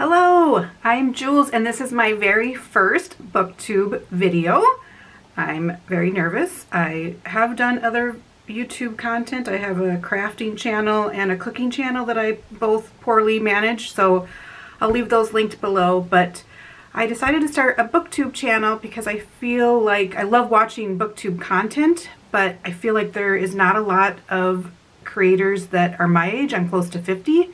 Hello, I'm Jules and this is my very first Booktube video. I'm very nervous. I have done other YouTube content. I have a crafting channel and a cooking channel that I both poorly manage, so I'll leave those linked below, but I decided to start a Booktube channel because I feel like I love watching Booktube content, but I feel like there is not a lot of creators that are my age. I'm close to 50.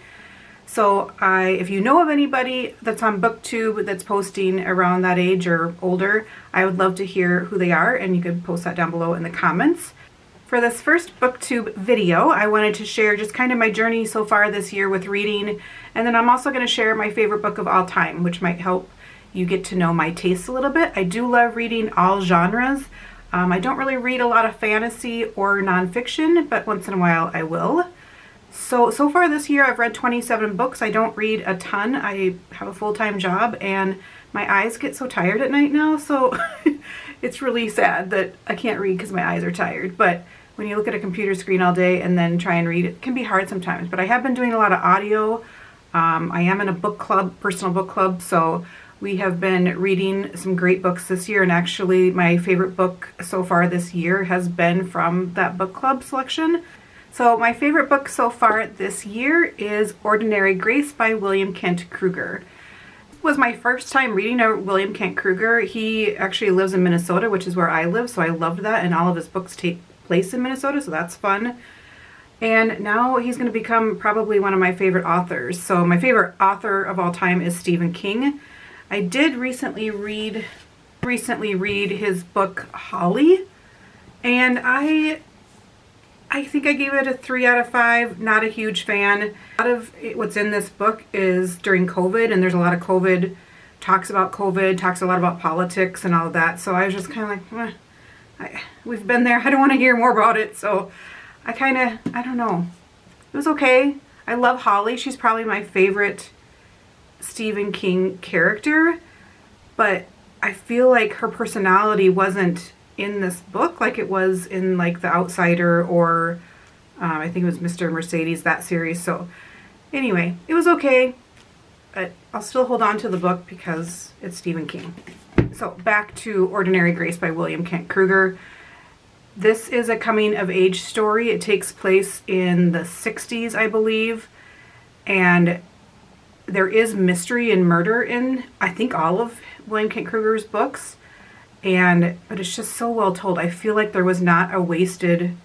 So if you know of anybody that's on Booktube that's posting around that age or older, I would love to hear who they are, and you could post that down below in the comments. For this first Booktube video, I wanted to share just kind of my journey so far this year with reading, and then I'm also going to share my favorite book of all time, which might help you get to know my taste a little bit. I do love reading all genres. I don't really read a lot of fantasy or nonfiction, but once in a while I will. So far this year I've read 27 books. I don't read a ton. I have a full-time job and my eyes get so tired at night now, so it's really sad that I can't read because my eyes are tired. But when you look at a computer screen all day and then try and read, it can be hard sometimes. But I have been doing a lot of audio. I am in a book club, personal book club, so we have been reading some great books this year, and actually my favorite book so far this year has been from that book club selection. So my favorite book so far this year is Ordinary Grace by William Kent Kruger. It was my first time reading a William Kent Kruger. He actually lives in Minnesota, which is where I live, so I loved that, and all of his books take place in Minnesota, so that's fun. And now he's going to become probably one of my favorite authors. So my favorite author of all time is Stephen King. I did recently read his book Holly, and I think I gave it a 3 out of 5. Not a huge fan. A lot of what's in this book is during COVID, and there's a lot of COVID, talks a lot about politics and all of that. So I was just kind of like, we've been there. I don't want to hear more about it. So I don't know. It was okay. I love Holly. She's probably my favorite Stephen King character, but I feel like her personality wasn't in this book like it was in like The Outsider or I think it was Mr. Mercedes, that series. So anyway, it was okay, but I'll still hold on to the book because it's Stephen King. So back to Ordinary Grace by William Kent Kruger. This is a coming of age story. It takes place in the 60s, I believe, and there is mystery and murder in, I think, all of William Kent Kruger's books. But it's just so well told. I feel like there was not a wasted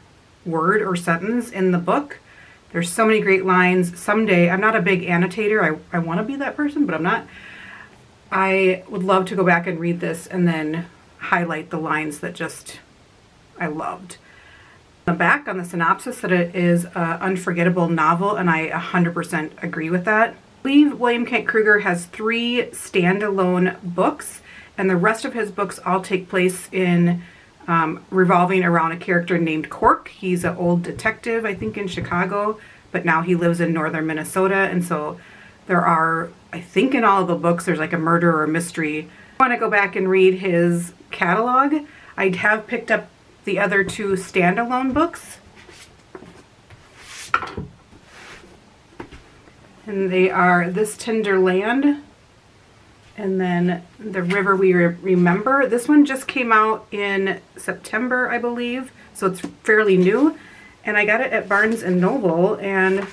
word or sentence in the book. There's so many great lines. Someday, I'm not a big annotator. I want to be that person, but I'm not. I would love to go back and read this and then highlight the lines that just I loved. On the back, on the synopsis, that it is an unforgettable novel, and I 100% agree with that. I believe William Kent Kruger has 3 standalone books, and the rest of his books all take place in revolving around a character named Cork. He's an old detective, I think, in Chicago, but now he lives in northern Minnesota, and so there are, I think in all of the books, there's like a murder or a mystery. I want to go back and read his catalog. I have picked up the other 2 standalone books, and they are This Tender Land and then The River We Remember. This one just came out in September, I believe, so it's fairly new, and I got it at Barnes & Noble, and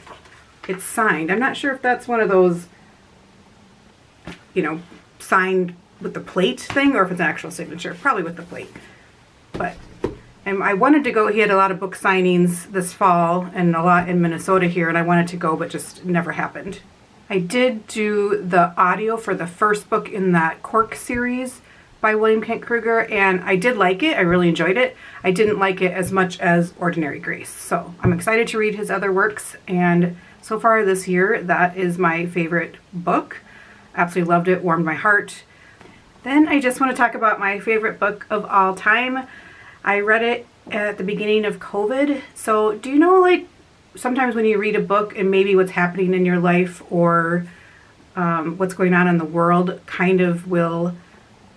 it's signed. I'm not sure if that's one of those, signed with the plate thing, or if it's an actual signature. Probably with the plate. But I wanted to go. He had a lot of book signings this fall and a lot in Minnesota here, and I wanted to go, but just never happened. I did do the audio for the first book in that Cork series by William Kent Kruger, and I did like it. I really enjoyed it. I didn't like it as much as Ordinary Grace. So I'm excited to read his other works, and so far this year, that is my favorite book. Absolutely loved it, warmed my heart. Then I just want to talk about my favorite book of all time. I read it at the beginning of COVID. So do you know, like, sometimes when you read a book and maybe what's happening in your life or what's going on in the world kind of will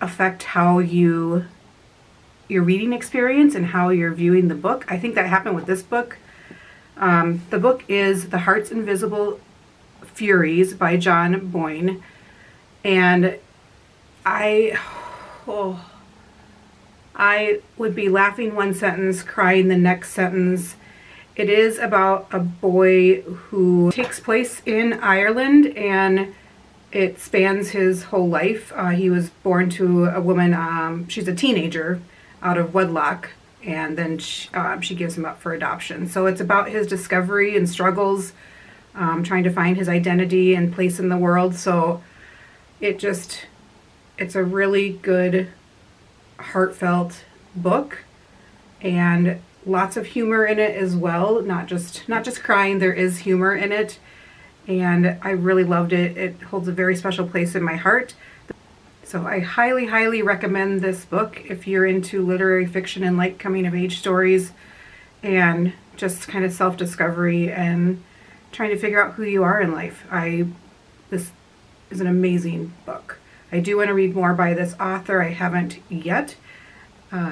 affect how your reading experience and how you're viewing the book? I think that happened with this book. The book is The Heart's Invisible Furies by John Boyne. And oh, I would be laughing one sentence, crying the next sentence. It is about a boy who takes place in Ireland, and it spans his whole life. He was born to a woman, she's a teenager, out of wedlock, and then she gives him up for adoption. So it's about his discovery and struggles, trying to find his identity and place in the world. So it's a really good, heartfelt book, and lots of humor in it as well. Not just crying, there is humor in it. And I really loved it. It holds a very special place in my heart. So I highly, highly recommend this book if you're into literary fiction and like coming of age stories and just kind of self-discovery and trying to figure out who you are in life. This is an amazing book. I do want to read more by this author. I haven't yet.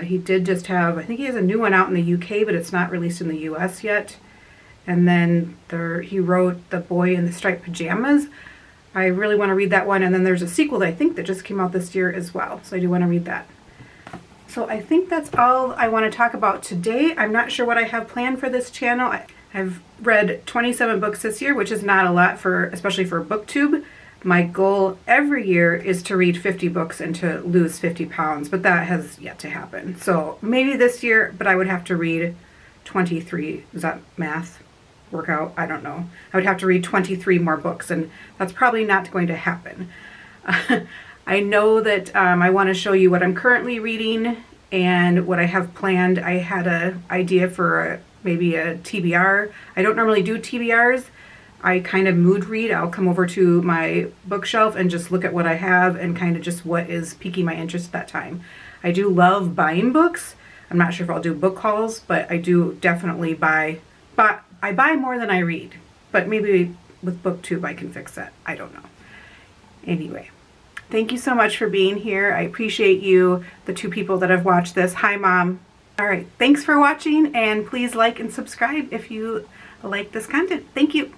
He did just have, I think he has a new one out in the UK, but it's not released in the US yet. And then he wrote The Boy in the Striped Pajamas. I really want to read that one. And then there's a sequel that I think that just came out this year as well. So I do want to read that. So I think that's all I want to talk about today. I'm not sure what I have planned for this channel. I've read 27 books this year, which is not a lot, especially for Booktube. My goal every year is to read 50 books and to lose 50 pounds, but that has yet to happen. So maybe this year, but I would have to read 23. Is that math? Workout? I don't know. I would have to read 23 more books, and that's probably not going to happen. I know that I want to show you what I'm currently reading and what I have planned. I had an idea for maybe a TBR. I don't normally do TBRs. I kind of mood read. I'll come over to my bookshelf and just look at what I have and kind of just what is piquing my interest at that time. I do love buying books. I'm not sure if I'll do book hauls, but I do definitely buy. But I buy more than I read. But maybe with Booktube I can fix that. I don't know. Anyway, thank you so much for being here. I appreciate you, the 2 people that have watched this. Hi, Mom. All right, thanks for watching, and please like and subscribe if you like this content. Thank you.